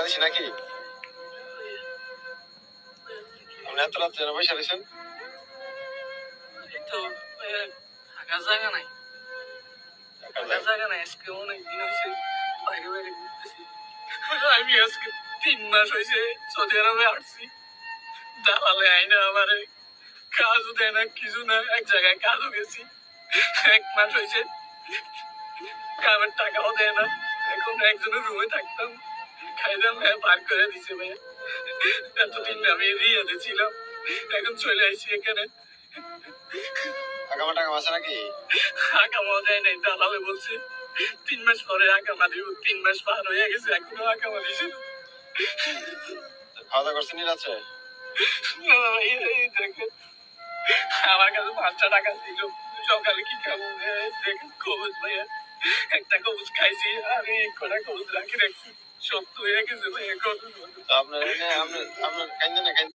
দিছি নাকি? আপনি এত রাত্রে যেন বসে রয়েছেন? তো থাকার জায়গা নাই, থাকার জায়গা নাই। আজকে অনেকদিন হয়েছে বাইরে বাইরে ঘুরতেছি। আমি আজকে 3 মাস হয়েছে সৌদি আরবে আসছি। দালালে আইনা আমারে কাজও দেয় না, কিছু না। এক জায়গায় কাজও গেছি, 1 মাস হয়েছে কামের টাকাও দেয় না। এখন একজনের রুমে থাকতাম, খাইতাম, পার করে দিছে ভাইয়া। এতদিন আমি রিয়াদে ছিলাম, এখন চলে আসছি এখানে। আগামা টাকা আছে নাকি? আকামা দেয় নাই, দালালে বলছে 3 মাস পরে আকামা দিব। 3 মাস পার হয়ে গেছে, এখনো আকামা দিছে না। খাওয়া দাওয়া করছেন রাত্রে? দেখেন, আমার কাছে 5টা টাকা ছিল, সকালে কি খাবো? দেখেন কবুজ ভাইয়া, একটা কবুজ খাইছি, আমি কটা কবুজ রাখি রাখছি, সব তো হয়ে গেছে ভাইয়া। আপনার আপনার কান্দে না